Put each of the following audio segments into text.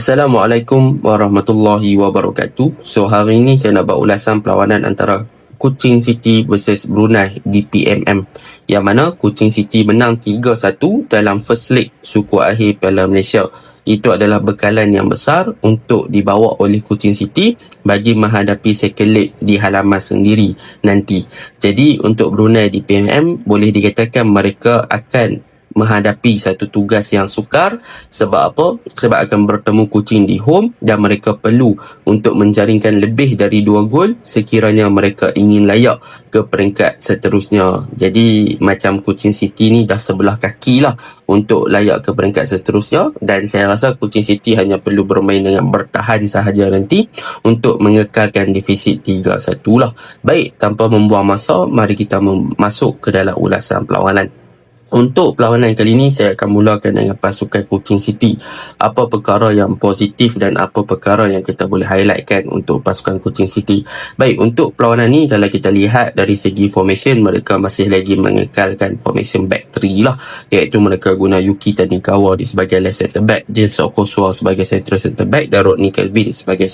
Assalamualaikum warahmatullahi wabarakatuh. So hari ini saya nak buat ulasan perlawanan antara Kuching City versus Brunei di PMM, yang mana Kuching City menang 3-1 dalam first leg suku akhir Piala Malaysia. Itu adalah bekalan yang besar untuk dibawa oleh Kuching City bagi menghadapi second leg di halaman sendiri nanti. Jadi untuk Brunei di PMM, boleh dikatakan mereka akan menghadapi satu tugas yang sukar. Sebab apa? Sebab akan bertemu Kuching di home dan mereka perlu untuk menjaringkan lebih dari 2 gol sekiranya mereka ingin layak ke peringkat seterusnya. Jadi macam Kuching City ni dah sebelah kaki lah untuk layak ke peringkat seterusnya, dan saya rasa Kuching City hanya perlu bermain dengan bertahan sahaja nanti untuk mengekalkan defisit 3-1 lah. Baik, tanpa membuang masa, mari kita masuk ke dalam ulasan perlawanan. Untuk perlawanan kali ini, saya akan mulakan dengan pasukan Kuching City. Apa perkara yang positif dan apa perkara yang kita boleh highlightkan untuk pasukan Kuching City? Baik, untuk perlawanan ni, kalau kita lihat dari segi formation, mereka masih lagi mengekalkan formation back 3 lah, iaitu mereka guna Yuki Tanikawa di sebagai left centre back, James Okoswa sebagai central centre back dan Rodney Kelvin sebagai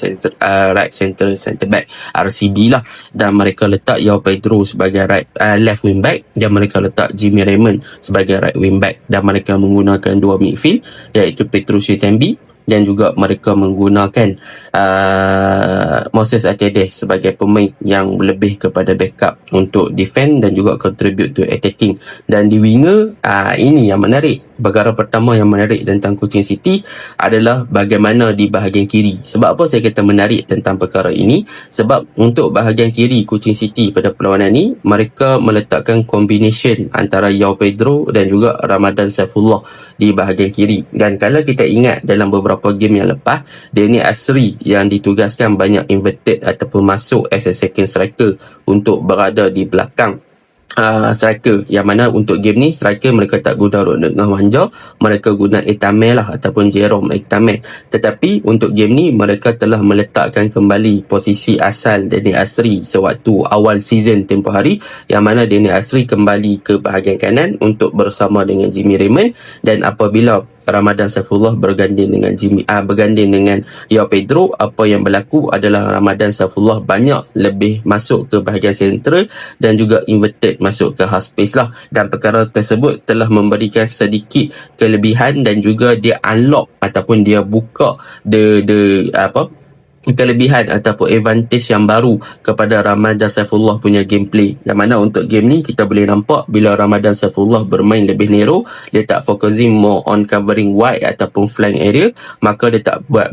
right central centre back RCB lah, dan mereka letak Yao Pedro sebagai left wing back, dan mereka letak Jimmy Raymond sebagai right wing back, dan mereka menggunakan 2 midfield iaitu Petrus Chitembi, dan juga mereka menggunakan Moses Atede sebagai pemain yang lebih kepada backup untuk defend dan juga contribute to attacking. Dan di winger, ini yang menarik. Perkara pertama yang menarik tentang Kuching City adalah bagaimana di bahagian kiri. Sebab apa saya kata menarik tentang perkara ini? Sebab untuk bahagian kiri Kuching City pada perlawanan ini, mereka meletakkan combination antara Yao Pedro dan juga Ramadan Saifullah di bahagian kiri. Dan kalau kita ingat dalam beberapa game yang lepas, Danny Asri yang ditugaskan banyak inverted ataupun masuk as a second striker untuk berada di belakang striker, yang mana untuk game ni striker mereka tak guna Rodney Wanja, mereka guna Etame lah ataupun Jerome Etame. Tetapi untuk game ni mereka telah meletakkan kembali posisi asal Danny Asri sewaktu awal season tempoh hari, yang mana Danny Asri kembali ke bahagian kanan untuk bersama dengan Jimmy Raymond, dan apabila Ramadan Saifullah berganding dengan Yao Pedro, apa yang berlaku adalah Ramadan Saifullah banyak lebih masuk ke bahagian sentral dan juga inverted masuk ke half space lah, dan perkara tersebut telah memberikan sedikit kelebihan dan juga dia unlock ataupun dia buka kelebihan ataupun advantage yang baru kepada Ramadan Saifullah punya gameplay. Yang mana untuk game ni kita boleh nampak bila Ramadan Saifullah bermain lebih narrow, dia tak focusing more on covering wide ataupun flank area, maka dia tak buat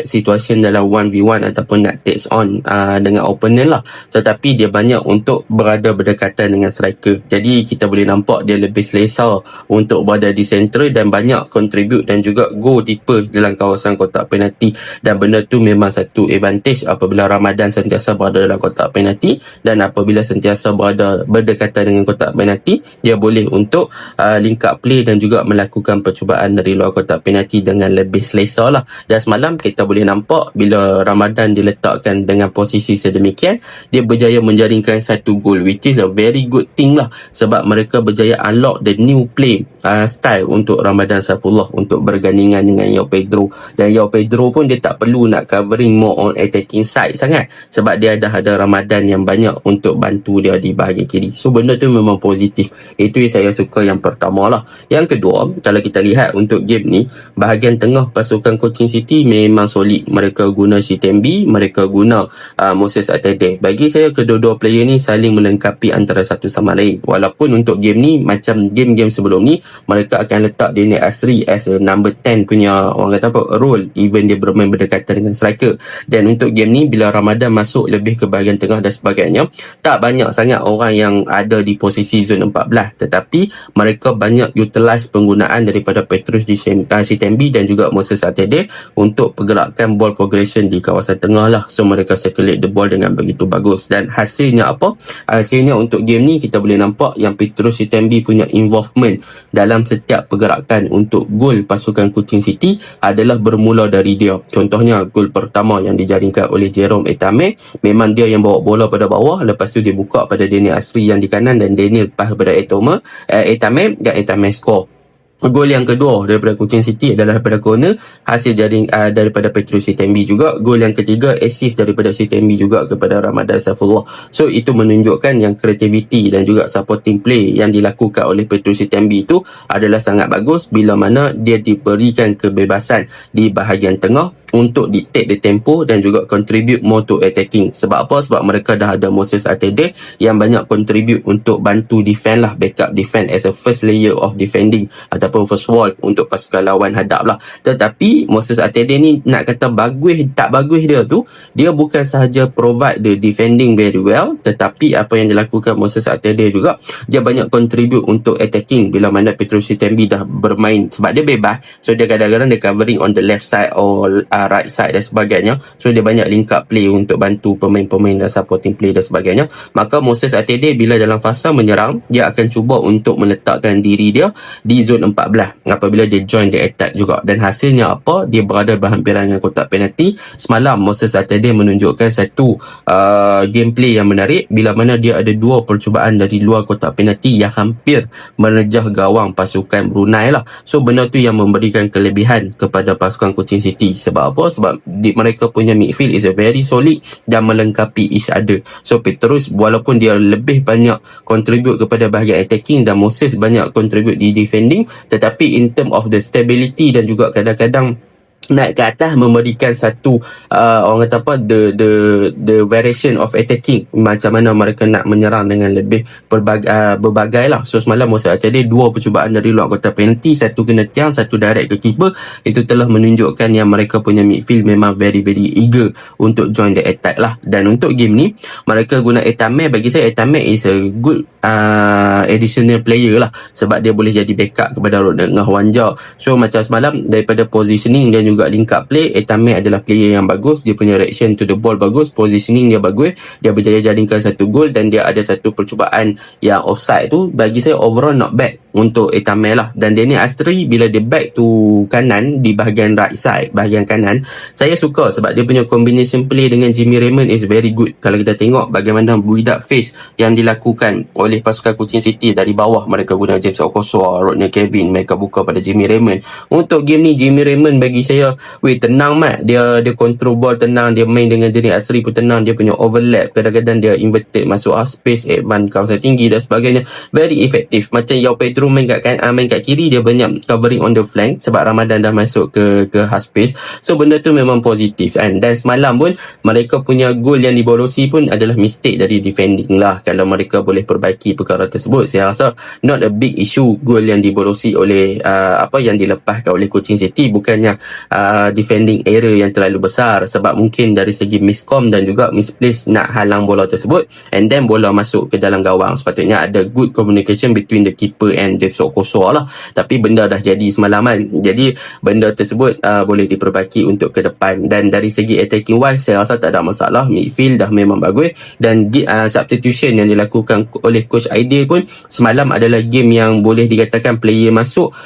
situation dalam 1v1 ataupun nak takes on dengan opponent lah, tetapi dia banyak untuk berada berdekatan dengan striker. Jadi kita boleh nampak dia lebih selesa untuk berada di central dan banyak contribute dan juga go deeper dalam kawasan kotak penalti, dan benda tu memang satu advantage apabila Ramadan sentiasa berada dalam kotak penalti, dan apabila sentiasa berada berdekatan dengan kotak penalti, dia boleh untuk link up play dan juga melakukan percubaan dari luar kotak penalti dengan lebih selesa lah. Dan semalam kita boleh nampak bila Ramadan diletakkan dengan posisi sedemikian, dia berjaya menjaringkan 1 gol, which is a very good thing lah, sebab mereka berjaya unlock the new play style untuk Ramadan Saifullah untuk bergandingan dengan Yao Pedro. Dan Yao Pedro pun dia tak perlu nak covering more on attacking side sangat, sebab dia dah ada Ramadan yang banyak untuk bantu dia di bahagian kiri. So benda tu memang positif. Itu yang saya suka yang pertama lah. Yang kedua, kalau kita lihat untuk game ni, bahagian tengah pasukan Kuching City memang solid. Mereka guna Chitembi, mereka guna Moses Atede. Bagi saya kedua-dua player ni saling melengkapi antara satu sama lain. Walaupun untuk game ni macam game-game sebelum ni, mereka akan letak Danny Asri as a number 10 punya role, even dia bermain berdekatan dengan striker. Dan untuk game ni bila Ramadan masuk lebih ke bahagian tengah dan sebagainya, tak banyak sangat orang yang ada di posisi zone 14, tetapi mereka banyak utilize penggunaan daripada Petrus Chitembi dan juga Moses Atede untuk pergerakan ball progression di kawasan tengah lah. So mereka circulate the ball dengan begitu bagus, dan hasilnya apa? Hasilnya untuk game ni kita boleh nampak yang Petrus Chitembi punya involvement dalam setiap pergerakan untuk gol pasukan Kuching City adalah bermula dari dia. Contohnya gol pertama yang dijaringkan oleh Jerome Etame, memang dia yang bawa bola pada bawah, lepas tu dia buka pada Daniel Asri yang di kanan, dan Daniel lepas kepada Etame dan Etame score. Gol yang kedua daripada Kuching City adalah daripada corner, hasil jaring daripada Petrus Sitembi juga. Gol yang ketiga assist daripada Sitembi juga kepada Ramadan Saifullah. So itu menunjukkan yang kreativiti dan juga supporting play yang dilakukan oleh Petrus Sitembi itu adalah sangat bagus bila mana dia diberikan kebebasan di bahagian tengah untuk dictate the tempo dan juga contribute more to attacking. Sebab apa? Sebab mereka dah ada Moses Atede yang banyak contribute untuk bantu defend lah, backup defend as a first layer of defending ataupun first wall untuk pasukan lawan hadap lah. Tetapi Moses Atede ni nak kata bagus tak bagus dia tu, dia bukan sahaja provide the defending very well, tetapi apa yang dilakukan Moses Atede juga, dia banyak contribute untuk attacking bila mana Petrus Sitembi dah bermain, sebab dia bebas, so dia kadang-kadang dia covering on the left side or right side dan sebagainya, so dia banyak link up play untuk bantu pemain-pemain dan supporting play dan sebagainya. Maka Moses Atede bila dalam fasa menyerang, dia akan cuba untuk meletakkan diri dia di zone 14 apabila dia join the attack juga, dan hasilnya apa? Dia berada berhampiran dengan kotak penalti. Semalam Moses Atede menunjukkan satu gameplay yang menarik bila mana dia ada dua percubaan dari luar kotak penalti yang hampir menejah gawang pasukan Brunei lah. So benda tu yang memberikan kelebihan kepada pasukan Kuching City. Sebab apa? Sebab mereka punya midfield is a very solid dan melengkapi each other. So Petrus walaupun dia lebih banyak contribute kepada bahagian attacking dan Moses banyak contribute di defending, tetapi in term of the stability dan juga kadang-kadang naik ke atas memberikan satu orang kata apa, the variation of attacking, macam mana mereka nak menyerang dengan lebih berbagai lah. So semalam Moses Atede dua percubaan dari luar kotak penalti, satu kena tiang, satu direct ke keeper. Itu telah menunjukkan yang mereka punya midfield memang very very eager untuk join the attack lah. Dan untuk game ni mereka guna Etame. Bagi saya Etame is a good additional player lah, sebab dia boleh jadi backup kepada Rodney Ngahwanja. So macam semalam daripada positioning dan juga link up play, Etame adalah player yang bagus. Dia punya reaction to the ball bagus, positioning dia bagus, dia berjaya jaringkan satu gol dan dia ada satu percubaan yang offside tu. Bagi saya overall not bad untuk Etame lah. Dan Danny Astri bila dia back to kanan di bahagian right side, bahagian kanan, saya suka sebab dia punya combination play dengan Jimmy Raymond is very good. Kalau kita tengok bagaimana build up phase yang dilakukan oleh pasukan Kuching City dari bawah, mereka guna James Okosoa, Rodney Kevin, mereka buka pada Jimmy Raymond. Untuk game ni Jimmy Raymond bagi saya tenang mat, dia control ball tenang, dia main dengan Danny Astri pun tenang, dia punya overlap, kadang-kadang dia inverted masuk space, advance kawasan tinggi dan sebagainya, very effective. Macam Yao Pedro main kat kiri, dia banyak covering on the flank sebab Ramadan dah masuk ke half space. So benda tu memang positif kan. Dan semalam pun mereka punya gol yang diborosi pun adalah mistake dari defending lah. Kalau mereka boleh perbaiki perkara tersebut, saya rasa not a big issue. Gol yang diborosi oleh yang dilepaskan oleh Kuching City bukannya defending error yang terlalu besar, sebab mungkin dari segi miscom dan juga misplace nak halang bola tersebut, and then bola masuk ke dalam gawang. Sepatutnya ada good communication between the keeper and James Okosoa lah, tapi benda dah jadi semalaman. Jadi benda tersebut boleh diperbaiki untuk ke depan. Dan dari segi attacking wise, saya rasa tak ada masalah. Midfield dah memang bagus, dan substitution yang dilakukan oleh Coach Aidil pun semalam adalah game yang boleh dikatakan player masuk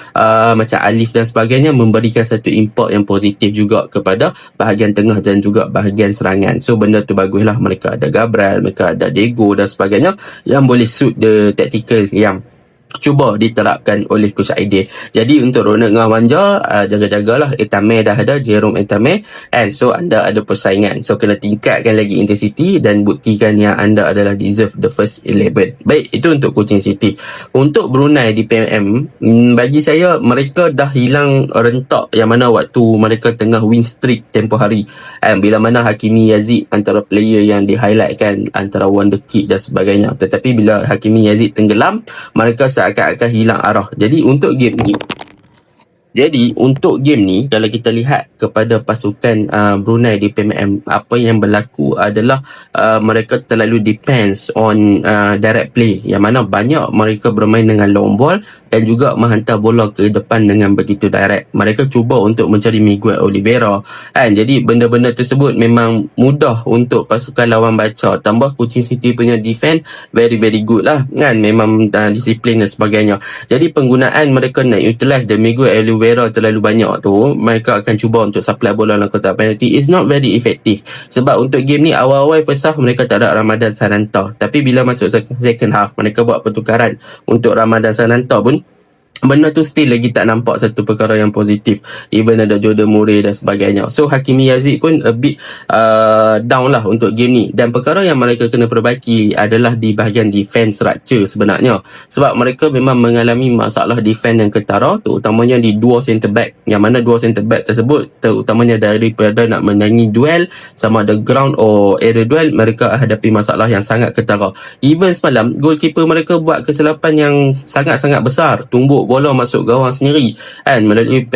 macam Alif dan sebagainya memberikan satu impact yang positif juga kepada bahagian tengah dan juga bahagian serangan. So benda tu baguslah. Mereka ada Gabriel, mereka ada Diego dan sebagainya yang boleh suit the tactical yang cuba diterapkan oleh Coach Aidil. Jadi untuk Ronald Ngahwanja, jaga-jagalah. Etame dah ada, Jerome Etame, and so anda ada persaingan. So kena tingkatkan lagi intensity dan buktikan yang anda adalah deserve the first 11. Baik, itu untuk Kuching City. Untuk Brunei di PMM, bagi saya mereka dah hilang rentak yang mana waktu mereka tengah win streak tempoh hari, bila mana Hakimi Yazid antara player yang di-highlightkan antara wonder kid dan sebagainya. Tetapi bila Hakimi Yazid tenggelam, mereka seakan-akan hilang arah. Jadi untuk game ni kalau kita lihat kepada pasukan Brunei di PMM, apa yang berlaku adalah mereka terlalu depends on direct play, yang mana banyak mereka bermain dengan long ball dan juga menghantar bola ke depan dengan begitu direct. Mereka cuba untuk mencari Miguel Oliveira kan. Jadi benda-benda tersebut memang mudah untuk pasukan lawan baca. Tambah Kuching City punya defense very very good lah kan, memang disiplin dan sebagainya. Jadi penggunaan mereka nak utilize the Miguel Oliveira terlalu banyak tu, mereka akan cuba untuk supply bola dalam kotak penalty, is not very effective. Sebab untuk game ni awal-awal first half mereka tak ada Ramadan Sananta, tapi bila masuk second half mereka buat pertukaran untuk Ramadan Sananta pun benda tu still lagi tak nampak satu perkara yang positif. Even ada Jordan Murray dan sebagainya. So Hakimi Yazid pun a bit down lah untuk game ni. Dan perkara yang mereka kena perbaiki adalah di bahagian defense structure sebenarnya. Sebab mereka memang mengalami masalah defense yang ketara, terutamanya di dua centre back. Yang mana dua centre back tersebut, terutamanya daripada nak menangi duel sama ada ground or area duel, mereka hadapi masalah yang sangat ketara. Even semalam, goalkeeper mereka buat kesilapan yang sangat-sangat besar, tumbuk bola masuk gawang sendiri kan, melalui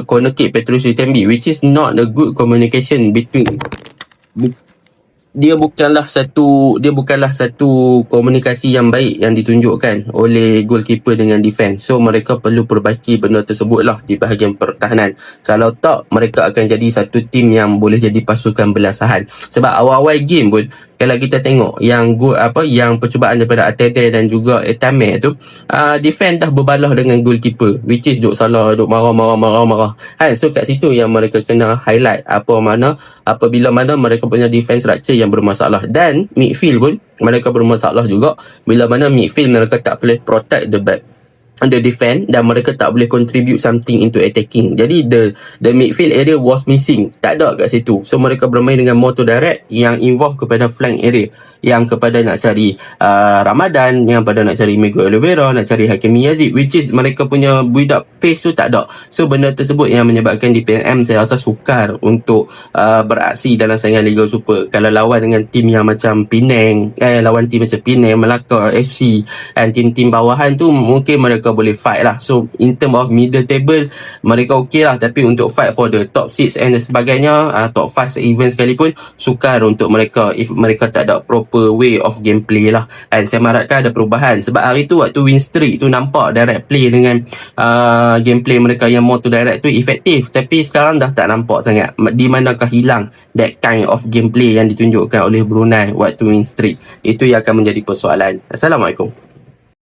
corner kick Petrus Itembi, which is not a good communication between dia bukanlah satu komunikasi yang baik yang ditunjukkan oleh goalkeeper dengan defense. So mereka perlu perbaiki benda tersebut lah di bahagian pertahanan. Kalau tak, mereka akan jadi satu tim yang boleh jadi pasukan belasahan. Sebab awal-awal game pun, kalau kita tengok yang yang percubaan daripada Atete dan juga Etame tu, defense dah berbalah dengan goalkeeper, which is duk salah, duk marah. So kat situ yang mereka kena highlight apabila mana mereka punya defense structure yang bermasalah. Dan midfield pun mereka bermasalah juga bila mana midfield mereka tak boleh protect the defend dan mereka tak boleh contribute something into attacking. Jadi the midfield area was missing, tak ada kat situ. So mereka bermain dengan more to direct yang involve kepada flank area, yang kepada nak cari Ramadan, yang pada nak cari Miguel Oliveira, nak cari Hakimi Yazid, which is mereka punya build up phase tu tak ada. So benda tersebut yang menyebabkan DPM saya rasa sukar untuk beraksi dalam saingan Liga Super. Kalau lawan dengan tim yang macam Penang, lawan tim macam Penang, Melaka FC dan tim-tim bawahan tu, mungkin mereka boleh fight lah. So in term of middle table, mereka okey lah. Tapi untuk fight for the top 6 and sebagainya, top 5 even sekalipun, sukar untuk mereka if mereka tak ada proper way of gameplay lah. And saya mengharapkan ada perubahan. Sebab hari tu waktu win streak tu nampak direct play dengan gameplay mereka yang more to direct tu efektif. Tapi sekarang dah tak nampak sangat. Di manakah hilang that kind of gameplay yang ditunjukkan oleh Brunei waktu win streak? Itu yang akan menjadi persoalan. Assalamualaikum.